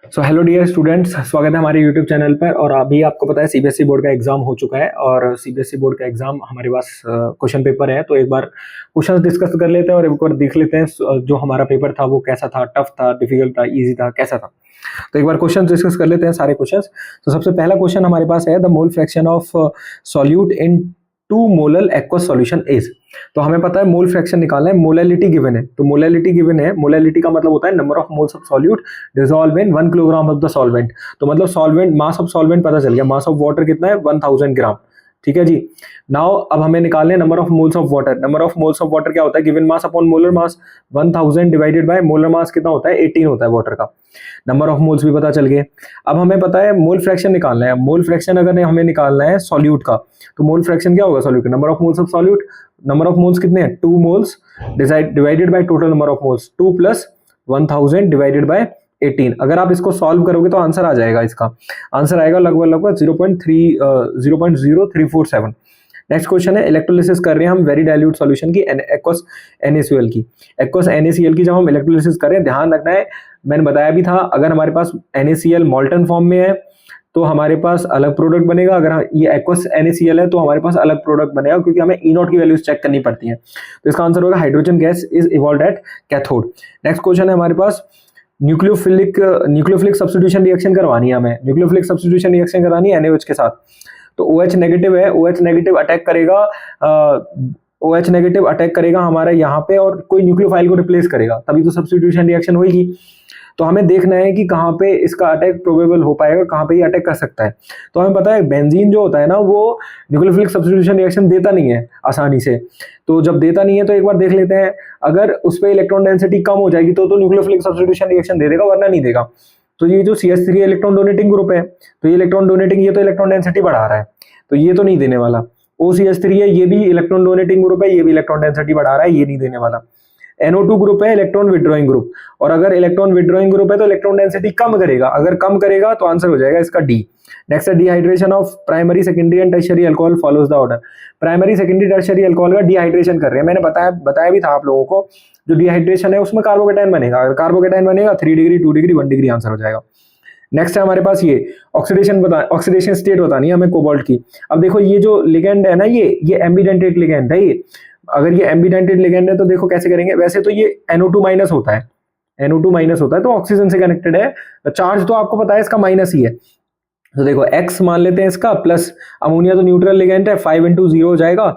So hello dear students, स्वागत है हमारे यूट्यूब चैनल पर। और अभी आपको पता है सीबीएसई बोर्ड का एग्जाम हो चुका है और सीबीएसई बोर्ड का एग्जाम हमारे पास क्वेश्चन पेपर है। तो एक बार क्वेश्चन डिस्कस कर लेते हैं और एक बार देख लेते हैं जो हमारा पेपर था वो कैसा था, टफ था, डिफिकल्ट था, इजी था, कैसा था। तो एक बार क्वेश्चन डिस्कस कर लेते हैं सारे क्वेश्चंस। तो सबसे पहला क्वेश्चन हमारे पास है, the mole fraction of solute in 2 molar aqueous solution is. तो हमें पता है मोल फ्रैक्शन निकालना है, मोलैलिटी गिवन है। तो मोलैलिटी गिवन है, मोलैलिटी का मतलब होता है number of moles of solute dissolve in 1 kilogram of the solvent. तो मतलब सॉल्वेंट, मास ऑफ सॉल्वेंट पता चल गया, मास ऑफ वाटर कितना है 1000 ग्राम। ठीक है जी। नाउ अब हमें निकालने number of moles of water. Number of moles of water क्या होता है, given mass upon molar mass. 1000 divided by molar mass कितना होता है 18 होता है वाटर का। नंबर ऑफ मोल्स भी पता चल गए। अब हमें पता है मोल फ्रैक्शन निकालना है। मोल फ्रैक्शन अगर हमें निकालना है सॉल्यूट का, तो मोल फ्रैक्शन क्या होगा सॉल्यूट का, number of moles of solute. Number of moles कितने हैं 2 moles divided by total number of moles, 2 plus 1000 divided by 18। अगर आप इसको सॉल्व करोगे तो आंसर आ जाएगा, इसका आंसर आएगा लगभग 0.0347। नेक्स्ट क्वेश्चन है, इलेक्ट्रोलिसिस कर रहे हैं हम वेरी डाइल्यूट सॉल्यूशन की, एक्वस NaCl की। एक्वस NaCl की जब हम इलेक्ट्रोलिसिस कर रहे हैं, ध्यान रखना है, मैंने बताया भी था, अगर हमारे पास NaCl मॉल्टन फॉर्म में है तो हमारे पास अलग प्रोडक्ट बनेगा, अगर ये एक्वस NaCl है तो हमारे पास अलग प्रोडक्ट बनेगा, क्योंकि हमें E0 की वैल्यूज चेक करनी पड़ती है। तो इसका आंसर होगा hydrogen gas is evolved at cathode. Next question है हमारे पास, न्यूक्लियोफिलिक सब्स्टिट्यूशन रिएक्शन करवानी है हमें। न्यूक्लियोफिलिक सब्स्टिट्यूशन रिएक्शन करानी है NaOH के साथ। तो OH नेगेटिव है, OH नेगेटिव अटैक करेगा, OH नेगेटिव अटैक करेगा हमारे यहाँ पे और कोई न्यूक्लियोफाइल को रिप्लेस करेगा, तभी तो सब्स्टिट्यूशन रिएक्शन होगी। तो हमें देखना है कि कहाँ पे इसका अटैक प्रोबेबल हो पाएगा, कहाँ पे ये अटैक कर सकता है। तो हमें पता है बेंजीन जो होता है ना, वो न्यूक्लियोफिलिक सब्स्टिट्यूशन रिएक्शन देता नहीं है आसानी से। तो जब देता नहीं है तो एक बार देख लेते हैं, अगर उस पर इलेक्ट्रॉन डेंसिटी कम हो जाएगी तो न्यूक्लियोफिलिक सब्स्टिट्यूशन रिएक्शन दे देगा, वरना नहीं देगा। तो ये जो CH3 इलेक्ट्रॉन डोनेटिंग ग्रुप है, तो ये इलेक्ट्रॉन डोनेटिंग, ये तो इलेक्ट्रॉन डेंसिटी बढ़ा रहा है, तो ये तो नहीं देने वाला। OCH3 है, ये भी इलेक्ट्रॉन डोनेटिंग ग्रुप है, ये भी इलेक्ट्रॉन डेंसिटी बढ़ा रहा है, ये नहीं देने वाला। NO2 ग्रुप है, इलेक्ट्रॉन विड्रॉइंग ग्रुप, और अगर इलेक्ट्रॉन विड्रॉइंग ग्रुप है तो इलेक्ट्रॉन डेंसिटी कम करेगा, अगर कम करेगा तो आंसर हो जाएगा इसका D। नेक्स्ट है, dehydration of primary, secondary and tertiary alcohol follows the order. Primary, secondary, tertiary alcohol का डिहाइड्रेशन कर रहे हैं, मैंने बताया भी था आप लोगों को। जो डिहाइड्रेशन है उसमें कार्बोकेटाइन बनेगा, अगर कार्बोकेटाइन बनेगा 3 डिग्री, 2 डिग्री, 1 डिग्री आंसर हो जाएगा। नेक्स्ट है हमारे पास ये ऑक्सीडेशन स्टेट बतानी है हमें कोबाल्ट की। अब देखो ये जो लिगेंड है ना, ये एम्बिडेंटेड लिगेंड है। ये अगर ये एम्बिडेंटेड लिगेंड है तो देखो कैसे करेंगे। वैसे तो ये NO2 माइनस होता है, NO2 माइनस होता है, तो ऑक्सीजन से कनेक्टेड है, चार्ज तो आपको पता है इसका माइनस ही है। तो देखो X मान लेते हैं इसका, प्लस अमोनिया तो न्यूट्रल लिगेंड है, 5 × 0 हो जाएगा,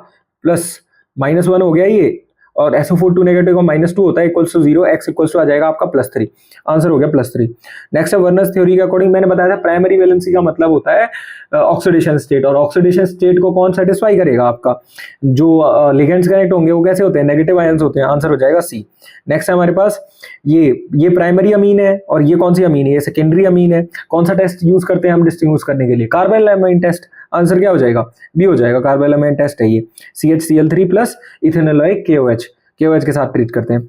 प्लस -1 हो गया ये, और SO4 2 नेगेटिव का -2 होता है, equals to 0, X equals to आ जाएगा आपका +3। आंसर हो गया +3। नेक्स्ट है वर्नर्स थ्योरी के अकॉर्डिंग, मैंने बताया था प्राइमरी वैलेंसी का मतलब होता है ऑक्सीडेशन स्टेट, और ऑक्सीडेशन स्टेट को कौन सेटिस्फाई करेगा, आपका जो लिगेंड्स कनेक्ट होंगे वो कैसे होते हैं, नेगेटिव आयंस होते हैं। आंसर हो जाएगा C। नेक्स्ट है हमारे पास ये प्राइमरी अमीन है, और ये कौन सी अमीन है, ये सेकेंडरी अमीन है। कौन सा टेस्ट यूज करते हैं हम डिस्टिंग्विश करने के लिए, कार्बोनिल टेस्ट। आंसर क्या हो जाएगा, B हो जाएगा, कार्बोनिल टेस्ट है ये। CHCl3 प्लस इथेनॉल KOH के साथ ट्रीट करते हैं।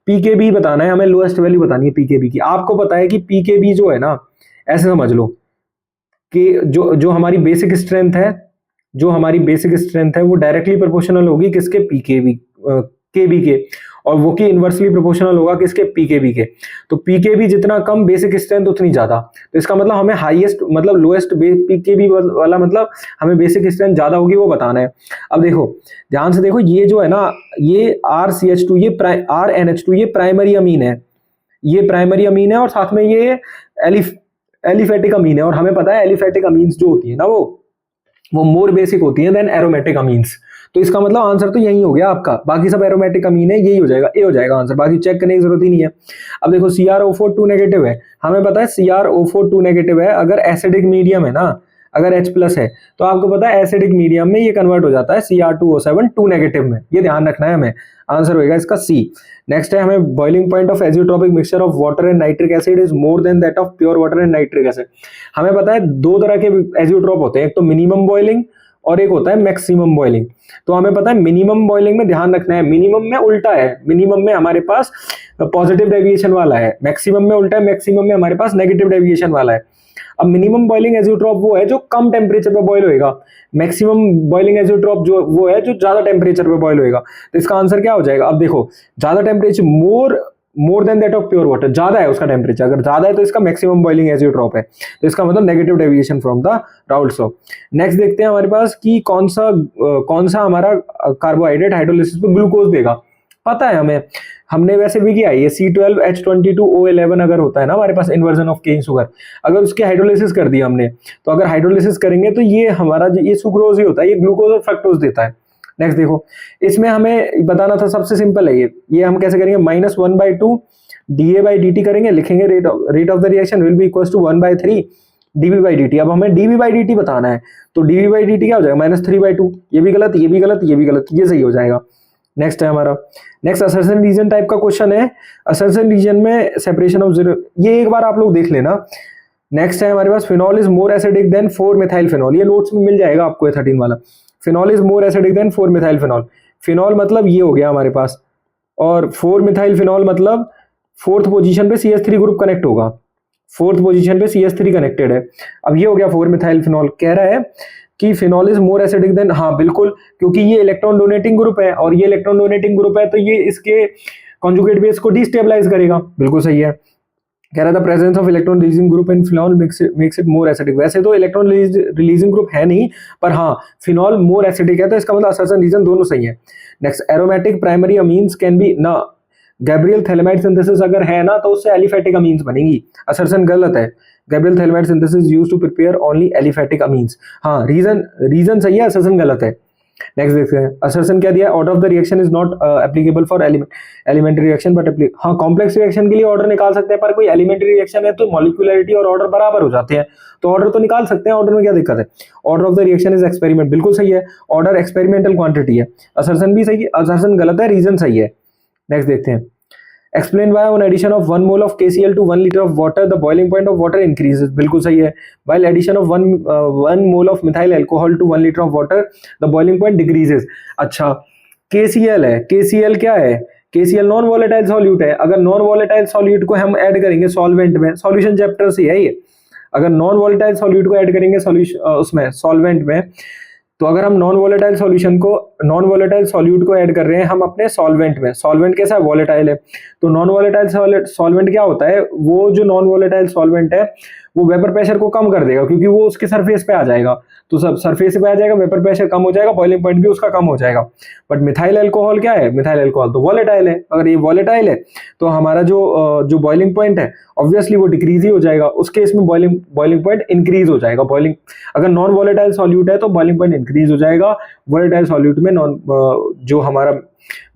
PKB बताना है हमें, लोएस्ट वैल्यू बतानी है PKB की। आपको पता है कि PKB जो है ना, ऐसे समझ लो कि जो हमारी बेसिक स्ट्रेंथ है, वो डायरेक्टली प्रोपोर्शनल होगी किसके, KB के, और वो की इनवर्सली प्रोपोर्शनल होगा किसके, PKB के। तो PKB जितना कम, बेसिक स्ट्रेंथ उतनी ज्यादा। तो इसका मतलब हमें हाईएस्ट मतलब लोएस्ट PKB वाला मतलब हमें बेसिक स्ट्रेंथ ज्यादा होगी वो बताना है। अब देखो ध्यान से देखो, ये जो है ना, ये RCH2, ये RNH2, ये प्राइमरी अमीन है, और साथ में ये एलिफेटिक अमीन है। और हमें पता है एलिफेटिक अमीन्स जो होती है ना, वो मोर बेसिक होती है देन एरोमेटिक अमीन्स। तो इसका मतलब आंसर तो यही हो गया आपका, बाकी सब एरोमेटिक अमीन है, यही हो जाएगा, A हो जाएगा आंसर, बाकी चेक करने की जरूरत ही नहीं है। अब देखो CrO4 2 नेगेटिव है, हमें पता है CrO4 2 नेगेटिव है, अगर एसिडिक मीडियम है ना, अगर H+ है तो आपको पता है एसिडिक मीडियम में ये कन्वर्ट हो जाता है Cr2O7 2 नेगेटिव में, ये ध्यान रखना है हमें। आंसर होगा इसका C। नेक्स्ट है हमें, boiling point of azeotropic mixture of water and nitric acid is more than that of pure water and nitric acid. हमें पता है 2 तरह के एजियोट्रोप होते हैं, एक तो मिनिमम बॉइलिंग और एक होता है मैक्सिमम बॉइलिंग। तो हमें पता है मिनिमम बॉइलिंग में ध्यान रखना है, मिनिमम में उल्टा है, मिनिमम में हमारे पास पॉजिटिव डेविएशन वाला है, मैक्सिमम में उल्टा है, मैक्सिमम में हमारे पास नेगेटिव डेविएशन वाला है। अब मिनिमम बॉइलिंग एजियोट्रॉप वो है जो कम टेम्परेचर पे बॉइल होएगा, मैक्सिमम बॉइलिंग एजियोट्रॉप जो वो है जो ज्यादा टेम्परेचर पे बॉइल होएगा। तो इसका आंसर क्या हो जाएगा, अब देखो ज्यादा temperature, more more than that of pure water, ज्यादा है उसका टेम्परेचर, अगर ज्यादा है तो इसका मैक्सिमम बॉइलिंग एज ड्रॉप है, तो इसका मतलब negative deviation from the Raoult law. Next देखते हैं हमारे पास कि कौन सा हमारा कार्बोहाइड्रेट हाइड्रोलिसिस पे ग्लूकोज देगा, पता है हमें, हमने वैसे भी किया ये C12H22O11 अगर होता है ना हमारे पास इन्वर्जन ऑफ केन शुगर, अगर उसकी हाइड्रोलिसिस कर दिया हमने, तो अगर हाइड्रोलिसिस करेंगे तो ये हमारा ये सुक्रोज ही होता है, ये ग्लूकोज और फ्रक्टोज देता है। नेक्स्ट देखो, इसमें हमें बताना था, सबसे सिंपल है ये हम कैसे करेंगे, -1/2 dA/dt करेंगे, लिखेंगे rate of the reaction will be equal to 1/3 dV/dt। अब हमें dV/dt बताना है, तो dV/dt क्या हो जाएगा, -3/2, ये भी गलत, ये भी गलत, ये भी गलत, ये सही हो जाएगा। नेक्स्ट है हमारा, नेक्स्ट असर्शन रीजन टाइप का क्वेश्चन है, असर्शन रीजन में सेपरेशन ऑफ जीरो, ये एक बार आप लोग देख लेना। नेक्स्ट है हमारे पास, phenol is more acidic than four methyl phenol, ये नोट्स में मिल जाएगा आपको 13 वाला, phenol is more acidic than four methyl phenol, phenol मतलब ये हो गया हमारे पास, और 4-मिथाइल फिनॉल मतलब फोर्थ पोजीशन पे CH3 ग्रुप कनेक्ट होगा, फोर्थ पोजीशन पे CH3 कनेक्टेड है। अब ये हो गया 4-मिथाइल फिनॉल, कह रहा है कि phenol is more acidic then, हाँ बिल्कुल, क्योंकि ये इलेक्ट्रॉन डोनेटिंग ग्रुप है, और ये इलेक्ट्रॉन डोनेटिंग ग्रुप है तो ये इसके कॉन्जुगेट बेस को डिस्टेबलाइज करेगा, बिल्कुल सही है। कह रहा था presence of electron releasing group in phenol makes it more acidic, वैसे तो इलेक्ट्रॉन रिलीजिंग ग्रुप है नहीं, पर हाँ फिनॉल मोर एसिडिक है, तो इसका मतलब असर्शन रीजन दोनों सही है। Next, aromatic primary amines can be ना, गैब्रियल थैलेमाइड सिंथेसिस अगर है ना तो उससे एलिफेटिक अमीन्स बनेगी, असर्शन गलत है, Gabriel phthalimide synthesis used to prepare only aliphatic amines, हाँ रीजन सही है, असर्शन गलत है। नेक्स्ट देखते हैं, असर्शन क्या दिया, order of the reaction is not applicable for elementary reaction but हाँ कॉम्प्लेक्स रिएक्शन के लिए ऑर्डर निकाल सकते हैं, पर कोई एलिमेंट्री रिएक्शन है तो मॉलिक्यूलरिटी और ऑर्डर बराबर हो जाते हैं, तो ऑर्डर तो निकाल सकते हैं, ऑर्डर में क्या दिक्कत है। Order of the reaction is experiment, बिल्कुल सही है, ऑर्डर एक्सपेरिमेंटल क्वांटिटी है, असर्शन भी सही है, असर्शन गलत है, रीजन सही है। नेक्स्ट देखते हैं, explain why on addition of 1 mole of KCl to 1 litre of water the boiling point of water increases, बिल्कुल सही है। While addition of 1 mole of methyl alcohol to 1 litre of water the boiling point decreases. अच्छा, KCl है, KCl क्या है, KCl non volatile solute है, अगर non volatile solute को हम ऐड करेंगे सॉल्वेंट में, सॉल्यूशन चैप्टर से है ये, अगर नॉन वॉलेटाइल सॉल्यूट को ऐड करेंगे सॉल्यूशन उसमें सॉल्वेंट में, तो अगर हम नॉन वॉलेटाइल सॉल्यूट को ऐड कर रहे हैं हम अपने सॉल्वेंट में, सॉल्वेंट कैसा है, वॉलेटाइल है, तो नॉन वॉलेटाइल सॉल्वेंट क्या होता है, वो जो नॉन वॉलेटाइल सॉल्वेंट है वो वेपर प्रेशर को कम कर देगा, क्योंकि वो उसके सरफेस पे आ जाएगा, तो सब सरफेस पे आ जाएगा, वेपर प्रेशर कम हो जाएगा, बॉइलिंग पॉइंट भी उसका कम हो जाएगा। बट मिथाइल अल्कोहल क्या है, मिथाइल अल्कोहल तो वॉलेटाइल है, अगर ये वॉलेटाइल है तो हमारा जो बॉइलिंग पॉइंट है ऑब्वियसली वो डिक्रीज ही हो जाएगा, उस केस में बॉइलिंग पॉइंट इंक्रीज हो जाएगा। अगर नॉन वॉलेटाइल सॉल्यूट है तो बॉइलिंग पॉइंट इंक्रीज हो जाएगा, वॉलेटाइल सॉल्यूट में जो हमारा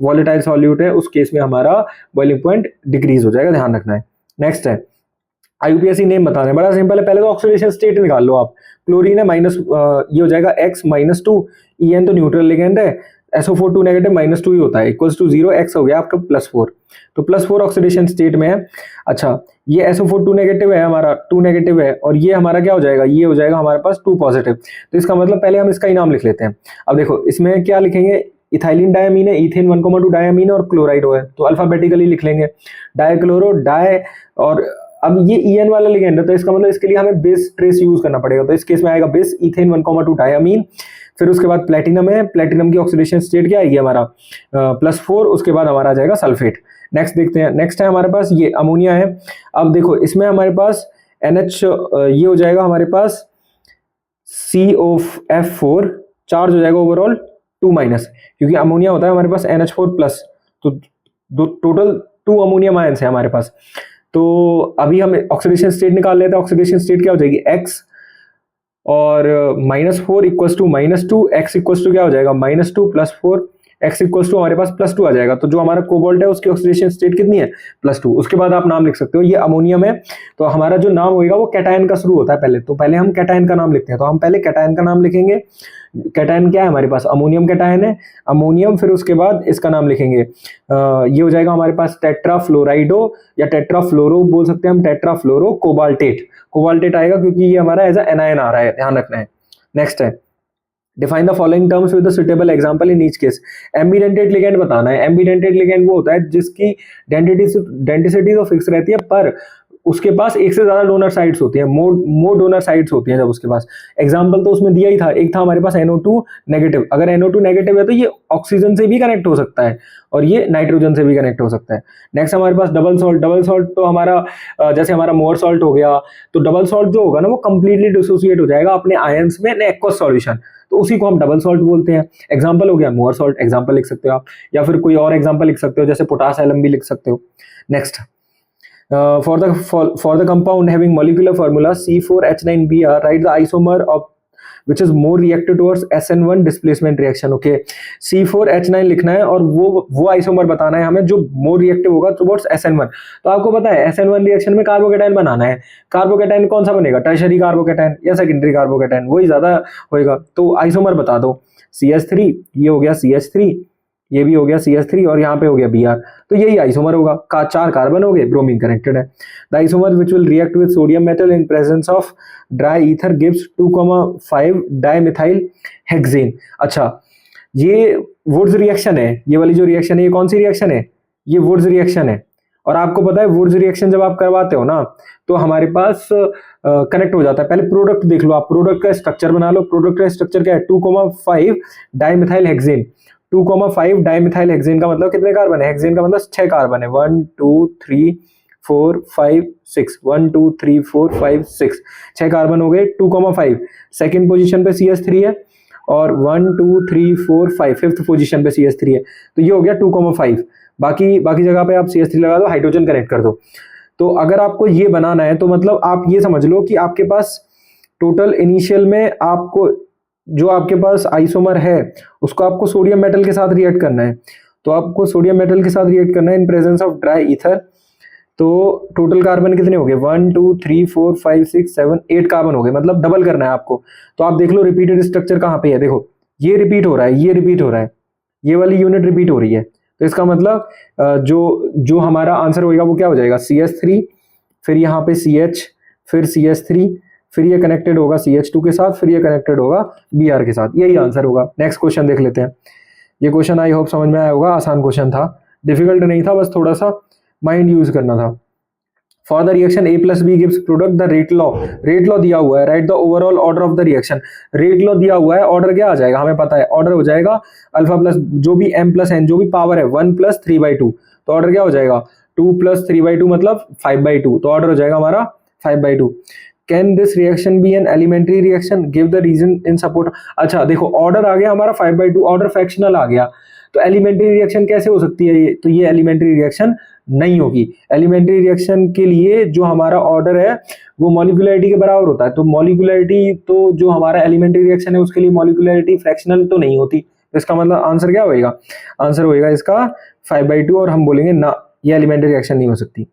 वॉलेटाइल सॉल्यूट है उस केस में हमारा बॉइलिंग पॉइंट डिक्रीज हो जाएगा, ध्यान रखना है। नेक्स्ट है, IUPAC नेम बताना है, बड़ा सिंपल है, पहले तो ऑक्सीडेशन स्टेट निकाल लो आप, क्लोरीन है माइनस, ये हो जाएगा X -2, EN तो न्यूट्रल लिगेंड है, SO4 2 नेगेटिव -2 ही होता है, इक्वल्स टू 0, X हो गया आपका +4, तो +4 ऑक्सीडेशन स्टेट में है। अच्छा, ये SO4 2 नेगेटिव है, हमारा 2 नेगेटिव है, और ये हमारा क्या हो जाएगा, ये हो जाएगा हमारे पास 2 पॉजिटिव, तो इसका मतलब पहले हम इसका ही नाम लिख लेते हैं। अब देखो इसमें क्या लिखेंगे, इथाइलिन डायमीन है, इथेन 1,2 डायमीन और क्लोराइड है, तो अल्फाबेटिकली लिख लेंगे, डाइक्लोरो डाई, और अब ये EN वाला लिगेंड है तो इसका मतलब इसके लिए हमें बेस ट्रेस यूज करना पड़ेगा, तो इस केस में आएगा बेस इथेन 1,2 डायमीन, फिर उसके बाद प्लेटिनम है, प्लेटिनम की ऑक्सीडेशन स्टेट क्या आएगी हमारा +4, उसके बाद हमारा आ जाएगा सल्फेट। नेक्स्ट देखते हैं, नेक्स्ट है हमारे पास ये अमोनिया है। अब देखो इसमें हमारे पास NH ये हो जाएगा हमारे पास COF4 चार्ज हो जाएगा ओवरऑल 2-, क्योंकि अमोनिया होता है हमारे पास NH4+, तो टोटल 2 अमोनियम आयंस है हमारे पास। तो अभी हम ऑक्सीडेशन स्टेट निकाल लेते हैं, ऑक्सीडेशन स्टेट क्या हो जाएगी, X और -4 equals to -2, X equals to क्या हो जाएगा, -2 +4, X इक्वल्स टू हमारे पास +2 आ जाएगा, तो जो हमारा कोबाल्ट है उसकी ऑक्सीडेशन स्टेट कितनी है, +2, उसके बाद आप नाम लिख सकते हो, ये अमोनियम है, तो हमारा जो नाम होगा वो कैटायन का शुरू होता है पहले, तो पहले हम कैटायन का नाम लिखते हैं, तो हम पहले कैटायन का नाम लिखेंगे। कैटायन क्या है हमारे पास, अमोनियम कैटायन है, अमोनियम, फिर उसके बाद इसका नाम लिखेंगे, ये हो जाएगा हमारे पास टेट्राफ्लोराइडो या टेट्राफ्लोरो बोल सकते हैं हम, टेट्राफ्लोरो कोबाल्टेट आएगा, क्योंकि ये हमारा एज एनायन आ रहा है, ध्यान रखना है। नेक्स्ट है, define the following terms with the suitable example in each case. एम्बीडेंटेड ligand बताना है, एम्बीडेंटेड लिगेंड वो होता है जिसकी डेंसिटी तो फिक्स रहती है, पर उसके पास एक से ज्यादा डोनर साइट्स होती हैं, मोर डोनर साइट्स होती हैं जब उसके पास। एग्जांपल तो उसमें दिया ही था, एक था हमारे पास NO2 नेगेटिव। अगर NO2 नेगेटिव है तो ये ऑक्सीजन से भी कनेक्ट हो सकता है और ये नाइट्रोजन से भी कनेक्ट हो सकता है। नेक्स्ट हमारे पास डबल सॉल्ट। डबल सॉल्ट तो हमारा जैसे हमारा मोर सॉल्ट हो गया, तो डबल सॉल्ट जो होगा ना वो कंप्लीटली डिसोसिएट हो जाएगा अपने आयंस में इन एक्वस सॉल्यूशन, तो उसी को हम डबल सॉल्ट बोलते हैं। एग्जांपल हो गया मोर सॉल्ट, एग्जांपल लिख सकते हो आप, या फिर कोई और एग्जांपल लिख सकते हो, जैसे पोटास एलम भी लिख सकते हो। Next, for the compound having molecular formula C4H9Br, write the isomer of which is more reactive towards SN1 displacement reaction। Okay, C4H9 लिखना है और वो आइसोमर बताना है हमें जो मोर रिएक्टिव होगा टुवर्ड्स SN1। तो आपको पता है SN1 रिएक्शन में कार्बोकेटाइन बनाना है, कार्बोकेटाइन कौन सा बनेगा, टर्शरी कार्बोकेटाइन या सेकेंडरी कार्बोकेटाइन, वही ज्यादा होएगा। तो आइसोमर बता दो, CH3, ये हो गया CH3, ये भी हो गया CH3 और यहाँ पे हो गया Br, तो यही आइसोमर होगा। 4 कार्बन हो गए, ब्रोमीन कनेक्टेड है। The isomer which will react with sodium metal in presence of dry ether gives 2,5 dimethyl hexane. अच्छा, ये वुड्स रिएक्शन है, ये वाली जो रिएक्शन है ये कौन सी रिएक्शन है, ये वुड्स रिएक्शन है। और आपको पता है वुड्स रिएक्शन जब आप करवाते हो ना तो हमारे पास कनेक्ट हो जाता है। पहले प्रोडक्ट देख लो आप, प्रोडक्ट का स्ट्रक्चर बना लो। प्रोडक्ट का स्ट्रक्चर क्या है, 2,5 डाइमिथाइल हेक्सेन। 2,5 डाइमिथाइल हेक्सेन का मतलब कितने कार्बन है, हेक्सेन का मतलब 6 कार्बन है। 1 2 3 4 5 6, 1 2 3 4 5 6, 6 कार्बन हो गए। 2,5 सेकेंड पोजीशन पे CH3 है और 1 2 3 4 5 फिफ्थ पोजीशन पे CH3 है, तो ये हो गया 2,5। बाकी जगह पे आप CH3 लगा दो, हाइड्रोजन कनेक्ट कर दो। तो अगर आपको ये बनाना है तो मतलब आप ये समझ लो कि आपके पास टोटल इनिशियल में आपको जो आपके पास आइसोमर है उसको आपको सोडियम मेटल के साथ रिएक्ट करना है। तो आपको सोडियम मेटल के साथ रिएक्ट करना है इन प्रेजेंस ऑफ ड्राई ईथर। तो टोटल कार्बन कितने हो गए, 1 2 3 4 5 6 7 8 कार्बन हो गए, मतलब डबल करना है आपको। तो आप देख लो रिपीटेड स्ट्रक्चर कहाँ पे है, देखो ये रिपीट हो रहा है, ये रिपीट हो रहा है, ये वाली यूनिट रिपीट हो रही है। तो इसका मतलब जो हमारा आंसर होगा वो क्या हो जाएगा, CH3, फिर यहाँ पे CH, फिर CH3, फिर ये कनेक्टेड होगा CH2 के साथ, फिर ये कनेक्टेड होगा Br के साथ, यही आंसर होगा। नेक्स्ट क्वेश्चन देख लेते हैं। ये क्वेश्चन आई होप समझ में आया होगा, आसान क्वेश्चन था, डिफिकल्ट नहीं था, बस थोड़ा सा माइंड यूज करना था। For the reaction A+B gives product the rate law दिया हुआ है, write the overall order of the reaction. Rate law दिया हुआ है, ऑर्डर क्या आ जाएगा हमें पता है, ऑर्डर हो जाएगा अल्फा प्लस जो भी M+N जो भी पावर है 1 + 3/2, तो ऑर्डर क्या हो जाएगा 2 + 3/2 मतलब 5/2, तो ऑर्डर हो जाएगा हमारा 5/2। Can this reaction be an elementary reaction, give the reason in support. अच्छा देखो ऑर्डर आ गया हमारा 5/2, ऑर्डर फ्रैक्शनल आ गया, तो एलिमेंट्री रिएक्शन कैसे हो सकती है ये, तो ये एलिमेंट्री रिएक्शन नहीं होगी। एलिमेंट्री रिएक्शन के लिए जो हमारा ऑर्डर है वो मॉलिक्यूलरिटी के बराबर होता है, तो मॉलिक्यूलरिटी तो जो हमारा एलिमेंट्री रिएक्शन है उसके लिए मॉलिक्यूलरिटी फ्रैक्शनल तो नहीं होती। तो इसका मतलब आंसर क्या होएगा, आंसर होएगा इसका 5/2, और हम बोलेंगे ना ये एलिमेंट्री रिएक्शन नहीं हो सकती।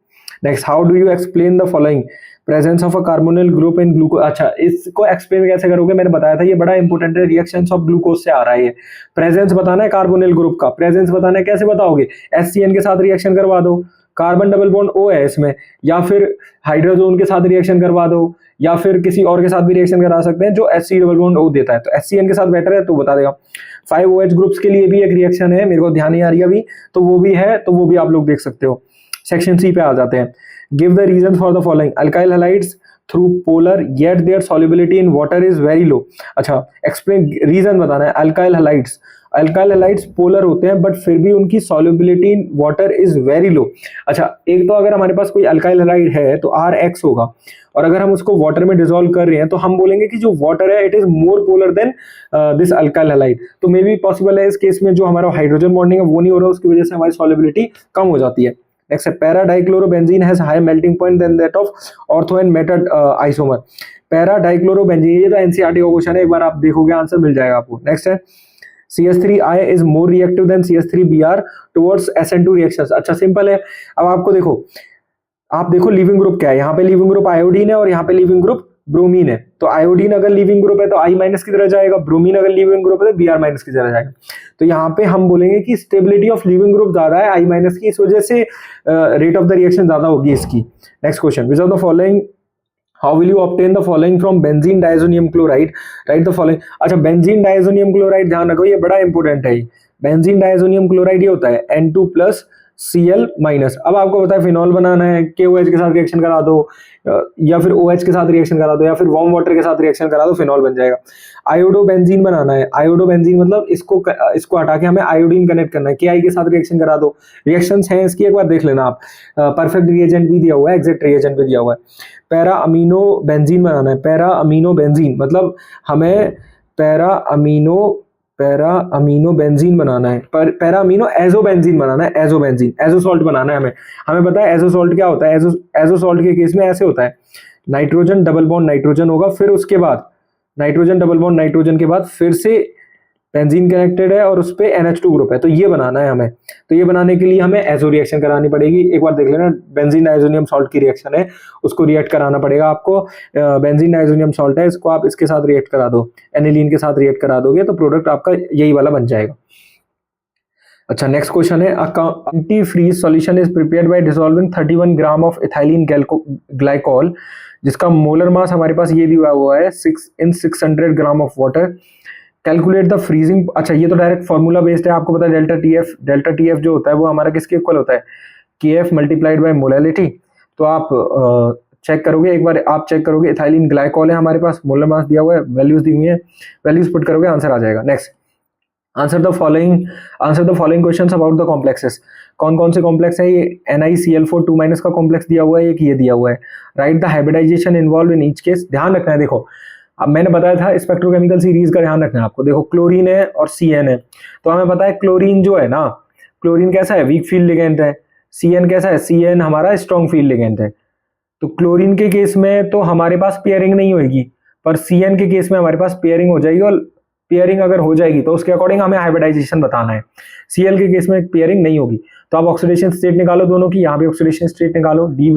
Next, how do you explain the following, presence of a carbonyl group in glucose. अच्छा इसको एक्सप्लेन कैसे करोगे, मैंने बताया था ये बड़ा इंपॉर्टेंट है, रिएक्शंस ऑफ ग्लूकोज से आ रहा है ये। प्रेजेंस बताना है कार्बोनिल ग्रुप का, प्रेजेंस बताना है कैसे बताओगे, HCN के साथ रिएक्शन करवा दो, कार्बन डबल बॉन्ड O है इसमें, या फिर हाइड्रोजन के साथ रिएक्शन करवा दो, या फिर किसी और के साथ भी रिएक्शन करा सकते हैं जो H डबल बॉन्ड O देता है, तो HCN के साथ बेटर है तो बता देगा। 5OH ग्रुप्स के लिए भी एक रिएक्शन है, मेरे को ध्यान नहीं आ रही अभी, तो वो भी है, तो वो भी आप लोग देख सकते हो। सेक्शन C पे आ जाते हैं। Give the reason for the following, alkyl halides through polar yet their solubility in water is very low. अच्छा एक्सप्लेन, रीजन बताना है। अल्काइल हैलाइड्स पोलर होते हैं बट फिर भी उनकी solubility in water is very low. अच्छा एक तो अगर हमारे पास कोई अल्काइल हैलाइड है तो RX होगा, और अगर हम उसको वाटर में डिसॉल्व कर रहे हैं तो हम बोलेंगे कि जो वाटर है it is more polar then this alkyl halide. तो मे बी पॉसिबल है इस केस में जो हमारा हाइड्रोजन बॉन्डिंग है वो नहीं हो रहा, उसकी वजह से हमारी सॉल्युबिलिटी कम हो जाती है। नेक्स्ट है, para dichlorobenzene has high melting point than that of ortho and meta isomer. Para dichlorobenzene, ये तो NCERT का क्वेश्चन है, एक बार आप देखोगे आंसर मिल जाएगा आपको। नेक्स्ट है, CH3I is more reactive than CH3Br towards SN2 reactions। अच्छा सिंपल है, अब आपको देखो, आप देखो लीविंग ग्रुप क्या है, यहाँ पे लीविंग ग्रुप आयोडीन है और यहाँ पे लीविंग ग्रुप ब्रोमीन है। तो आयोडीन अगर लीविंग ग्रुप है तो I- की तरह जाएगा, ब्रोमीन अगर लीविंग ग्रुप है तो Br- की तरह जाएगा। तो यहाँ पे हम बोलेंगे कि स्टेबिलिटी ऑफ लीविंग ग्रुप ज्यादा है I- की, इस वजह से रेट ऑफ द रिएक्शन ज्यादा होगी इसकी। Next question, which of the following, how will you obtain the following from benzene diazonium chloride, write the following। अच्छा benzene diazonium chloride ध्यान रखो, ये बड़ा इंपॉर्टेंट है। बेंजीन डायजोनियम क्लोराइड ये होता है N2+ Cl माइनस। अब आपको पता है फिनॉल बनाना है, KOH के साथ रिएक्शन करा दो या फिर OH के साथ रिएक्शन करा दो या फिर वार्म वाटर के साथ रिएक्शन करा दो, फिनॉल बन जाएगा। आयोडोबेंजीन बनाना है, आयोडोबेंजीन मतलब इसको हटा के हमें आयोडीन कनेक्ट करना है, KI के साथ रिएक्शन करा दो। रिएक्शंस हैं इसकी, एक बार देख लेना आप। परफेक्ट रिएजेंट भी दिया हुआ है, एग्जैक्ट रिएजेंट भी दिया हुआ है। पैरा अमीनो बेंजीन बनाना है, पैरा अमीनो बेंजीन मतलब हमें पैरा अमीनो बेंजीन बनाना है, पैरा अमीनो एजो बेंजीन बनाना है, एजो बेंजीन, एजो सॉल्ट बनाना है हमें पता है एजो सॉल्ट क्या होता है। एजो सॉल्ट के केस में ऐसे होता है, नाइट्रोजन डबल बॉन्ड नाइट्रोजन होगा, फिर उसके बाद नाइट्रोजन डबल बॉन्ड नाइट्रोजन के बाद फिर से बेंजीन कनेक्टेड है और उस पे NH2 ग्रुप है, तो ये बनाना है हमें। तो ये बनाने के लिए हमें एजो रिएक्शन करानी पड़ेगी। एक बार देख लेना, बेंजीन डाइजोनियम सॉल्ट की रिएक्शन है, उसको रिएक्ट कराना पड़ेगा आपको। बेंजीन डाइजोनियम सॉल्ट है, इसको आप इसके साथ रिएक्ट करा दो, एनिलीन के साथ रिएक्ट करा दोगे तो प्रोडक्ट आपका यही वाला बन जाएगा। अच्छा, नेक्स्ट क्वेश्चन है, anti freeze solution is prepared by dissolving 31 gram of ethylene glycol, जिसका मोलर मास हमारे पास ये दिया हुआ है 6 in 600 gram of water. Calculate the freezing. अच्छा, ये तो डायरेक्ट फॉर्मूला बेस्ड है, आपको पता है डेल्टा टी एफ जो होता है वो हमारा किसके इक्वल होता है, KF मल्टीप्लाइड बाय मोलैलिटी। तो आप चेक करोगे, एक बार आप चेक करोगे, इथाइलिन ग्लाइकोल है हमारे पास, मोलर मास दिया हुआ है, वैल्यूज दी हुई है, वैल्यूज पुट करोगे आंसर आ जाएगा। Next, answer the following questions about the complexes. कौन कौन से कॉम्प्लेक्स है ये, NiCl4 2- का कॉम्प्लेक्स दिया हुआ है, एक ये दिया हुआ है। Write the hybridisation involve in each case. ध्यान रखना है, देखो अब मैंने बताया था स्पेक्ट्रोकेमिकल सीरीज का ध्यान रखना है आपको। देखो क्लोरीन है और CN है, तो हमें पता है क्लोरीन जो है ना, क्लोरीन कैसा है, वीक फील्ड लिगेंड है। CN कैसा है, CN हमारा स्ट्रॉन्ग फील्ड लिगेंड है। तो क्लोरीन के केस में तो हमारे पास पेयरिंग नहीं होगी, पर CN के केस में हमारे पास पेयरिंग हो जाएगी, और पेयरिंग अगर हो जाएगी तो उसके अकॉर्डिंग हमें हाइब्रिडाइजेशन बताना है। Cl के केस में पेयरिंग नहीं होगी, तो आप ऑक्सीडेशन स्टेट निकालो दोनों की, यहाँ भी ऑक्सीडेशन स्टेट निकालो, डी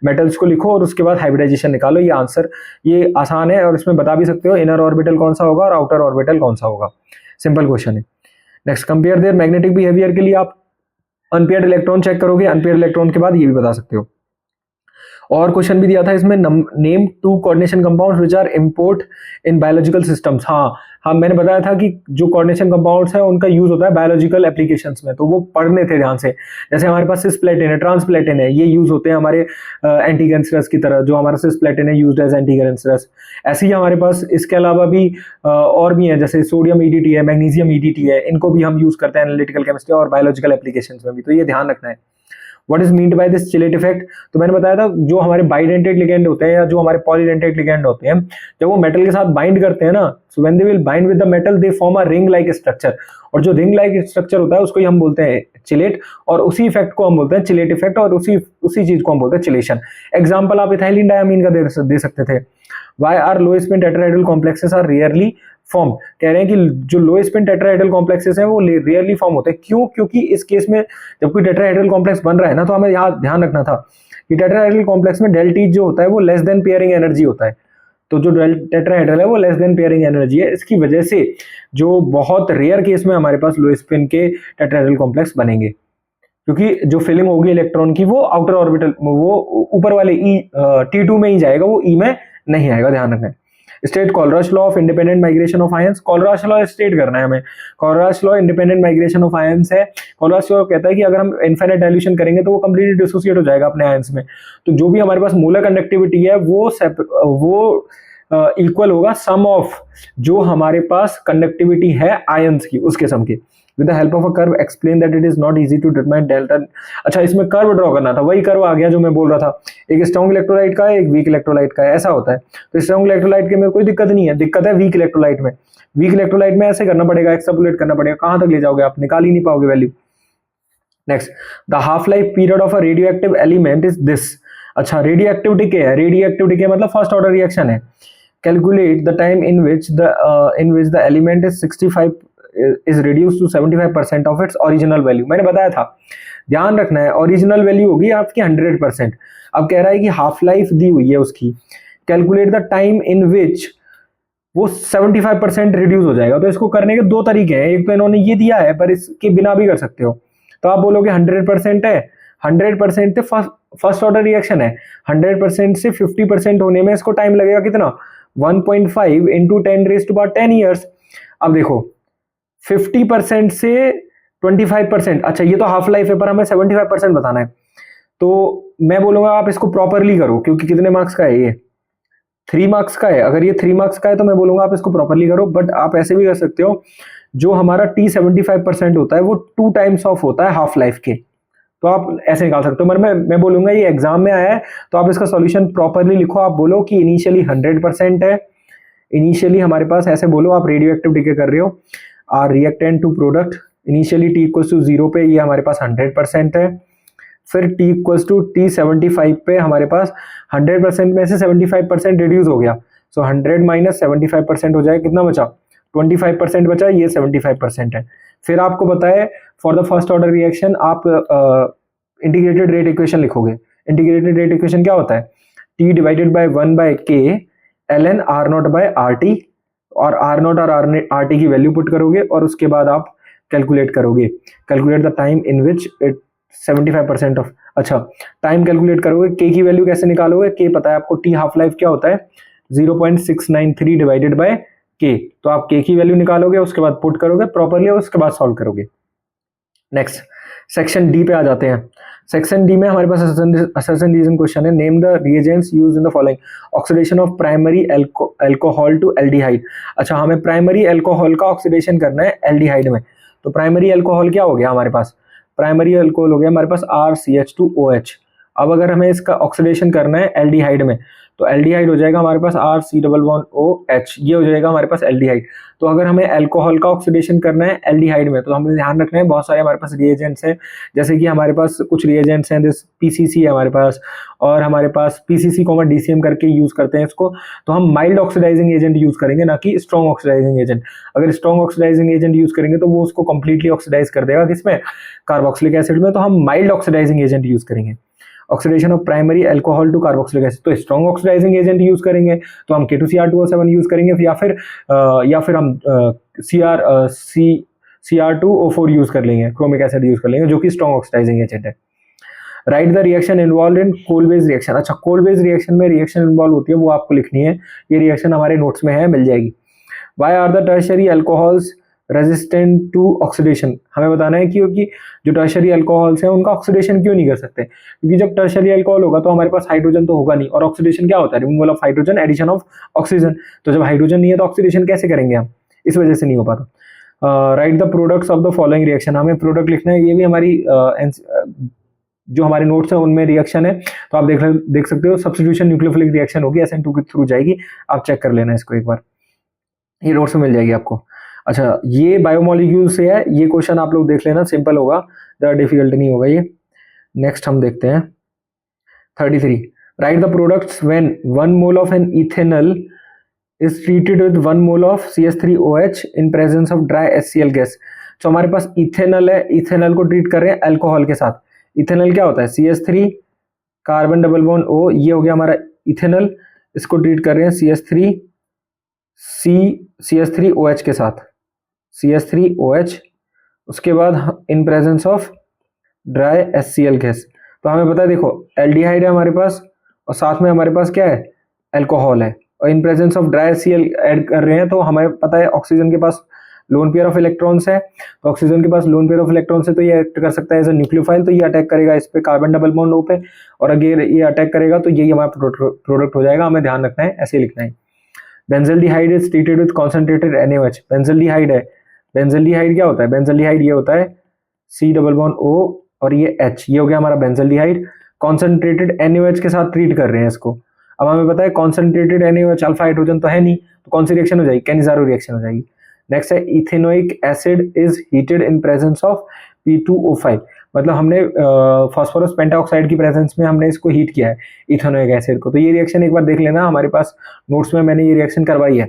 मेटल्स को लिखो और उसके बाद हाइब्रिडाइजेशन निकालो। ये आंसर, ये आसान है और इसमें बता भी सकते हो इनर ऑर्बिटल कौन सा होगा और आउटर ऑर्बिटल कौन सा होगा। सिंपल क्वेश्चन है। Next, compare there magnetic behaviour के लिए आप अनपेयर्ड इलेक्ट्रॉन चेक करोगे, अनपेयर्ड इलेक्ट्रॉन के बाद ये भी बता सकते हो। और क्वेश्चन भी दिया था इसमें, name 2 coordination compounds which are import in biological systems. हाँ मैंने बताया था कि जो कोऑर्डिनेशन कंपाउंड्स है उनका यूज होता है बायोलॉजिकल एप्लीकेशंस में, तो वो पढ़ने थे ध्यान से। जैसे हमारे पास सिस्प्लेटिन है, ट्रांसप्लेटिन है, ये यूज होते हैं हमारे एंटीगैंसरस की तरह, जो हमारा सिस्प्लेटिन है यूज्ड एज एंटीगैंसरस। ऐसे ही हमारे पास इसके अलावा भी और भी है, जैसे सोडियम EDT है, मैग्नीशियम EDT है, इनको भी हम यूज करते हैं एनालिटिकल केमिस्ट्री और बायोलॉजिकल एप्लीकेशंस में भी, तो ये ध्यान रखना है। What is meant by this chelate effect, तो मैंने बताया था जो हमारे बाइडेंटेड लिगेंड होते हैं या जो हमारे पॉलीडेंटेड लिगेंड होते हैं, जब वो मेटल के साथ बाइंड करते हैं ना, so when they will bind with the metal they form a ring like structure, और जो रिंग लाइक स्ट्रक्चर होता है उसको ही हम बोलते हैं चिलेट, और उसी इफेक्ट को हम बोलते हैं चिलेट इफेक्ट, और उसी चीज को हम बोलते हैं चिलेशन। एग्जाम्पल आप इथाइलिन डायमीन का दे सकते थे। Why are low spin tetrahedral complexes are rarely form, कह रहे हैं कि जो लो स्पिन टेट्राहेड्रल कॉम्प्लेक्सेस हैं वो रेयरली फॉर्म होते हैं। क्यों? क्योंकि इस केस में जब कोई टेट्राहेड्रल कॉम्प्लेक्स बन रहा है ना, तो हमें यहाँ ध्यान रखना था कि टेट्राहेड्रल कॉम्प्लेक्स में डेल टी जो होता है वो लेस देन पेयरिंग एनर्जी होता है, तो जो टेट्राहेड्रल है वो लेस देन पेयरिंग एनर्जी है। इसकी वजह से जो बहुत रेयर केस में हमारे पास लो स्पिन के टेट्राहेड्रल कॉम्प्लेक्स बनेंगे, क्योंकि जो फिलिंग होगी इलेक्ट्रॉन की वो आउटर ऑर्बिटल, वो ऊपर वाले T2 में ही जाएगा, वो E में नहीं आएगा, ध्यान रखना है। State Kohlrausch law of independent migration of ions. Kohlrausch law state करना है हमें। Kohlrausch law independent migration of ions है। कोलराश लॉ कहता है कि अगर हम इनफाइनाइट डाइल्यूशन करेंगे तो वो कंप्लीटली डिसोसिएट हो जाएगा अपने आयंस में, तो जो भी हमारे पास मोलर कंडक्टिविटी है वो इक्वल होगा सम ऑफ जो हमारे पास कंडक्टिविटी है आयंस की, उसके सम के। With the help of a curve, explain that it is not easy to determine delta। अच्छा, इसमें कर्व ड्रॉ करना था, वही कर्व आ गया जो मैं बोल रहा था, एक स्ट्रॉन्ग इलेक्ट्रोलाइट का है, एक वीक इलेक्ट्रोलाइट का है, ऐसा होता है। तो स्ट्रॉन्ग इलेक्ट्रोलाइट के में कोई दिक्कत नहीं है, दिक्कत है वीक इलेक्ट्रोलाइट में। वीक इलेक्ट्रोलाइट में ऐसे करना पड़ेगा, एक्सट्रापोलेट करना पड़ेगा, कहां तक ले जाओगे आप, निकाल ही नहीं पाओगे value. Next, the half life period of a radioactive element is this. अच्छा, रेडियोएक्टिविटी क्या है? रेडियोएक्टिविटी क्या मतलब फर्स्ट ऑर्डर रिएक्शन है। Calculate the time in which the element is 65 is reduced to 75% of its original value। मैंने बताया था, ध्यान रखना है, ओरिजिनल वैल्यू होगी आपकी 100%। अब कह रहा है कि हाफ लाइफ दी हुई है उसकी, कैलकुलेट द टाइम इन विच वो 75% रिड्यूस हो जाएगा। तो इसको करने के दो तरीके हैं, एक तो इन्होंने ये दिया है पर इसके बिना भी कर सकते हो। तो आप बोलोगे 100% है, 100% से फर्स्ट ऑर्डर रिएक्शन है, 100% से 50% होने में इसको टाइम लगेगा कितना, 1.5 × 10⁻10 ईयर्स। अब देखो 50% से 25%। अच्छा, ये तो हाफ लाइफ है, पर हमें 75% बताना है। तो मैं बोलूंगा आप इसको प्रॉपरली करो, क्योंकि कितने मार्क्स का है ये, 3 मार्क्स का है। अगर ये 3 मार्क्स का है तो मैं बोलूंगा आप इसको प्रॉपरली करो। बट आप ऐसे भी कर सकते हो, जो हमारा T75% होता है वो 2 टाइम्स ऑफ होता है हाफ लाइफ के, तो आप ऐसे निकाल सकते हो। मगर मैं बोलूंगा ये एग्जाम में आया है, तो आप इसका सॉल्यूशन प्रॉपरली लिखो। आप बोलो कि इनिशियली 100% है, इनिशियली हमारे पास ऐसे बोलो, आप रेडियो एक्टिव डिके कर रहे हो, or reactant to product, initially T equals to 0 पे ये हमारे पास 100% है। फिर T इक्वल्स टू T75 पे हमारे पास 100% में से 75% रिड्यूस हो गया, सो 100 माइनस 75% हो जाए, कितना बचा, 25% बचा, ये 75% है। फिर आपको पता है for the first order reaction आप इंटीग्रेटेड रेट इक्वेशन लिखोगे। इंटीग्रेटेड रेट इक्वेशन क्या होता है, T divided by 1/k ln R0 by RT, और R0 और RT की वैल्यू पुट करोगे और उसके बाद आप कैलकुलेट करोगे, calculate the time in which it 75% of, अच्छा टाइम कैलकुलेट करोगे। k की वैल्यू कैसे निकालोगे, k पता है आपको, t हाफ लाइफ क्या होता है 0.693 डिवाइडेड बाय k, तो आप k की वैल्यू निकालोगे, उसके बाद पुट करोगे प्रॉपरली और उसके बाद सॉल्व करोगे। नेक्स्ट सेक्शन डी पे आ जाते हैं। सेक्शन डी में हमारे पास असर्शन रीजन क्वेश्चन है, name the reagents used in the following, oxidation of primary alcohol to aldehyde. अच्छा, हमें प्राइमरी अल्कोहल का ऑक्सीडेशन करना है एल्डिहाइड में, तो प्राइमरी अल्कोहल क्या हो गया हमारे पास, प्राइमरी अल्कोहल हो गया हमारे पास RCH2OH। अब अगर हमें इसका ऑक्सीडेशन करना है एल्डिहाइड में, तो एल्डिहाइड हो जाएगा हमारे पास RC11OH, ये हो जाएगा हमारे पास एल्डिहाइड। तो अगर हमें अल्कोहल का ऑक्सीडेशन करना है एल्डिहाइड में, तो हमें ध्यान रखना है बहुत सारे हमारे पास रिएजेंट्स हैं, जैसे कि हमारे पास कुछ रिएजेंट्स हैं, दिस PCC है हमारे पास, और हमारे पास PCC DCM करके यूज करते हैं इसको, तो हम माइल्ड ऑक्सीडाइजिंग एजेंट यूज करेंगे, ना कि स्ट्रॉन्ग ऑक्सीडाइजिंग एजेंट। अगर स्ट्रॉन्ग ऑक्सीडाइजिंग एजेंट यूज करेंगे तो वो उसको कंप्लीटली ऑक्सीडाइज कर देगा, किसमें, कार्बोक्सिलिक एसिड में, तो हम माइल्ड ऑक्सीडाइजिंग एजेंट यूज करेंगे। Oxidation of primary alcohol to carboxylic acid, तो स्ट्रॉन्ग ऑक्सीडाइजिंग एजेंट यूज करेंगे, तो हम K2Cr2O7 यूज करेंगे, या फिर हम Cr2O4 यूज कर लेंगे, क्रोमिक एसिड यूज कर लेंगे, जो कि स्ट्रॉन्ग ऑक्सीडाइजिंग एजेंट है। Write the reaction involve in Kolbe's reaction. अच्छा, कोल बेस रिएक्शन में रिएक्शन इन्वॉल्व होती है, वो आपको लिखनी है, ये रिएक्शन हमारे नोट्स में है, मिल जाएगी। Why are the tertiary alcohols resistant to oxidation, हमें बताना है क्योंकि जो टर्शियरी अल्कोहल्स हैं उनका ऑक्सीडेशन क्यों नहीं कर सकते, क्योंकि जब टर्शियरी अल्कोहल होगा तो हमारे पास हाइड्रोजन तो होगा नहीं, और ऑक्सीडेशन क्या होता है, removal of hydrogen, addition of oxygen, तो जब हाइड्रोजन नहीं है तो ऑक्सीडेशन कैसे करेंगे हम, इस वजह से नहीं हो पाता। Right the products of the following reaction, हमें प्रोडक्ट लिखना है, ये भी हमारी जो हमारे नोट्स है उनमें रिएक्शन है, तो आप देख सकते हो, सब्स्टिट्यूशन न्यूक्लियोफिलिक रिएक्शन होगी, SN2 के थ्रू जाएगी, आप चेक कर लेना इसको एक बार, ये नोट्स में मिल जाएगी आपको। अच्छा, ये बायोमोलिक्यूल से है, ये क्वेश्चन आप लोग देख लेना, सिंपल होगा, ज़्यादा डिफिकल्ट नहीं होगा ये। नेक्स्ट हम देखते हैं 33, write the products when 1 mole of an ethanol is treated with 1 mole of CH3OH in presence of dry HCl gas. तो हमारे पास इथेनॉल है, इथेनॉल को ट्रीट कर रहे हैं अल्कोहल के साथ। इथेनॉल क्या होता है, CH3 carbon double bond O, ये हो गया हमारा इथेनॉल, इसको ट्रीट कर रहे हैं CH3OH के साथ, CH3OH, उसके बाद इन presence of dry HCl gas. तो हमें पता है, देखो एल्डिहाइड है हमारे पास, और साथ में हमारे पास क्या है, अल्कोहल है, और इन presence of dry HCl add कर रहे हैं, तो हमें पता है ऑक्सीजन के पास लोन पेयर ऑफ इलेक्ट्रॉन्स है, तो ऑक्सीजन के पास लोन पेयर ऑफ इलेक्ट्रॉन्स है, तो ये एक्ट कर सकता है एज अ न्यूक्लियोफाइल, तो ये अटैक करेगा इस पे कार्बन डबल बॉन्ड O पे, और अगर ये अटैक करेगा तो यही हमारा प्रोडक्ट हो जाएगा, हमें ध्यान रखना है, ऐसे ही लिखना है। Benzaldehyde is treated with concentrated NaOH, benzaldehyde है, बेंजल्डिहाइड क्या होता है, बेंजल्डिहाइड ये होता है C डबल बॉन्ड O और ये H, ये हो गया हमारा बेंजल्डिहाइड, कॉन्सेंट्रेटेड NaOH के साथ ट्रीट कर रहे हैं इसको। अब हमें पता है कॉन्सेंट्रेटेड NaOH अल्फा हाइड्रोजन तो है नहीं, तो कौन सी रिएक्शन हो जाएगी, कैनिजारो रिएक्शन हो जाएगी। नेक्स्ट है ethanoic acid is heated in presence of P2O5, मतलब हमने फास्फोरस पेंटाऑक्साइड की प्रेजेंस में हमने इसको हीट किया है इथेनोइक एसिड को, तो ये रिएक्शन एक बार देख लेना, हमारे पास नोट्स में मैंने ये रिएक्शन करवाई है।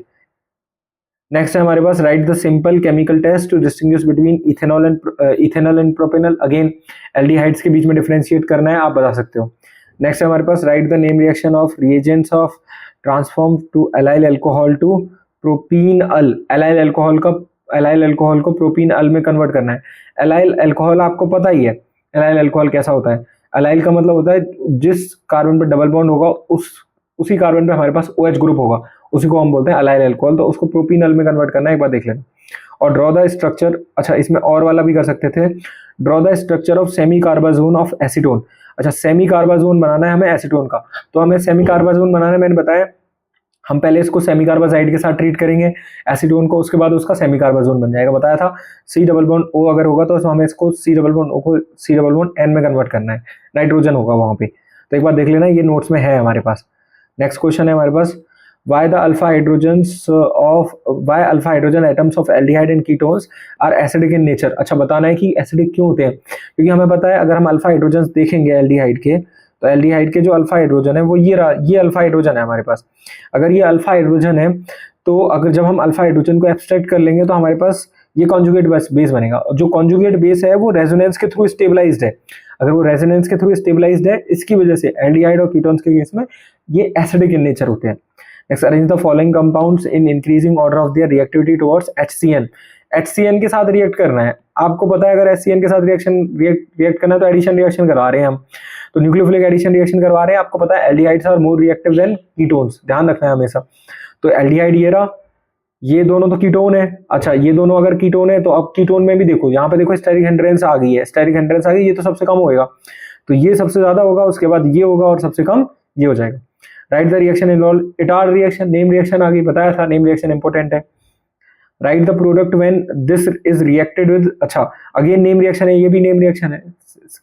नेक्स्ट है हमारे पास write the simple chemical test to distinguish between ethanol and propanol, again aldehydes के बीच में डिफरेंशिएट करना है, आप बता सकते हो। नेक्स्ट है हमारे पास write the name reaction of reagents of transform to allyl alcohol to propenal, allyl alcohol को प्रोपीनअल में कन्वर्ट करना है। एलाइल अल्कोहल आपको पता ही है, एलाइल अल्कोहल कैसा होता है, एलाइल का मतलब होता है जिस कार्बन पर डबल बॉन्ड होगा उसी कार्बन पे हमारे पास OH ग्रुप होगा, उसी को हम बोलते हैं एलाइल अल्कोहल, तो उसको प्रोपीनॉल में कन्वर्ट करना है, एक बार देख लेना। और ड्रॉ द स्ट्रक्चर, अच्छा इसमें और वाला भी कर सकते थे, draw the structure of semicarbazone of acetone. अच्छा सेमी कार्बाजोन बनाना है हमें एसीटोन का, तो हमें सेमी कार्बाजोन बनाना है, मैंने बताया हम पहले इसको सेमी कार्बाजाइड के साथ ट्रीट करेंगे एसीटोन को, उसके बाद उसका सेमी कार्बाजोन बन जाएगा, बताया था। सी डबल बॉन्ड ओ अगर होगा तो हमें इसको सी डबल बॉन्ड ओ को सी डबल बॉन्ड एन में कन्वर्ट करना है, नाइट्रोजन होगा वहां पे। तो एक बार देख लेना, ये नोट्स में है हमारे पास। नेक्स्ट क्वेश्चन है हमारे पास, why the alpha hydrogen atoms of aldehyde and ketones are acidic in nature। अच्छा बताना है कि एसिडिक क्यों होते हैं, क्योंकि हमें पता है अगर हम अल्फा हाइड्रोजन देखेंगे एल्डिहाइड के, तो एल्डिहाइड के जो अल्फा हाइड्रोजन है वो ये अल्फा हाइड्रोजन है हमारे पास। अगर ये अल्फा हाइड्रोजन है तो अगर जब हम अल्फा हाइड्रोजन को एब्स्ट्रैक्ट कर लेंगे तो हमारे पास ये कॉन्जुगेट बेस बनेगा। जो कॉन्जुगेट बेस है वो रेजोनेंस के थ्रू स्टेबलाइज्ड है, अगर वो रेजोनेंस के थ्रू स्टेबलाइज्ड है, इसकी वजह से एल्डिहाइड और कीटोन्स के केस में ये एसिडिक इन नेचर होते हैं। Next, arrange the following compounds in increasing order of their reactivity towards HCN। HCN के साथ रिएक्ट करना है, आपको पता है अगर HCN के साथ रिएक्ट करना है तो एडिशन रिएक्शन करवा रहे हैं हम, तो न्यूक्लियोफिलिक एडिशन रिएक्शन करवा रहे हैं। आपको पता है aldehydes are more reactive than ketones, ध्यान रखना है हमेशा। तो एल्डिहाइड ये रहा, ये दोनों तो कीटोन है। अच्छा ये दोनों अगर कीटोन है तो अब कीटोन में भी देखो, यहाँ पे देखो स्टेरिक हिंड्रेंस आ गई है, स्टेरिक हिंड्रेंस आ गई, ये तो सबसे कम होएगा, तो ये सबसे ज्यादा होगा, उसके बाद ये होगा और सबसे कम ये हो जाएगा। Write the reaction involve, Etard reaction, name reaction आगे बताया था, नेम रिएक्शन इंपॉर्टेंट है। Write the product when this is reacted with, अच्छा अगेन नेम रिएक्शन है, ये भी नेम रिएक्शन है।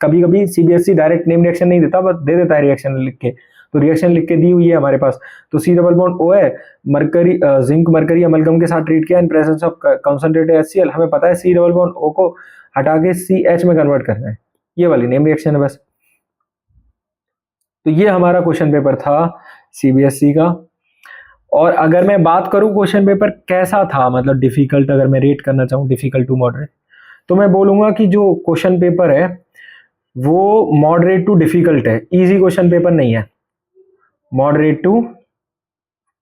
कभी कभी सीबीएसई डायरेक्ट नेम रिएक्शन नहीं देता, बट दे देता है रिएक्शन लिख के, तो रिएक्शन लिख के दी हुई है हमारे पास। तो सी डबल बॉन्ड ओ है, मरकरी जिंक मरकरी अमलगम के साथ ट्रीट किया इन प्रेजेंस ऑफ कंसंट्रेटेड HCl, हमें पता है सी डबल बॉन्ड ओ को हटा के CH में कन्वर्ट करना है, ये वाली नेम रिएक्शन है बस। तो ये हमारा क्वेश्चन पेपर था सीबीएसई का। और अगर मैं बात करूं क्वेश्चन पेपर कैसा था, मतलब डिफिकल्ट, अगर मैं रेट करना चाहूं डिफिकल्ट टू मॉडरेट, तो मैं बोलूंगा कि जो क्वेश्चन पेपर है वो मॉडरेट टू डिफिकल्ट है, इजी क्वेश्चन पेपर नहीं है, मॉडरेट टू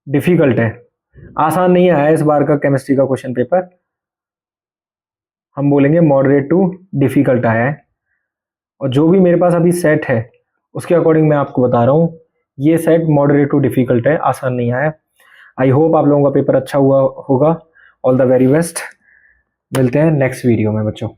डिफिकल्ट है, आसान नहीं आया इस बार का केमिस्ट्री का क्वेश्चन पेपर, हम बोलेंगे मॉडरेट टू डिफिकल्ट आया है। और जो भी मेरे पास अभी सेट है उसके अकॉर्डिंग मैं आपको बता रहा हूँ, ये सेट मॉडरेट टू डिफिकल्ट है, आसान नहीं आया। आई होप आप लोगों का पेपर अच्छा हुआ होगा। ऑल द वेरी बेस्ट, मिलते हैं नेक्स्ट वीडियो में बच्चों।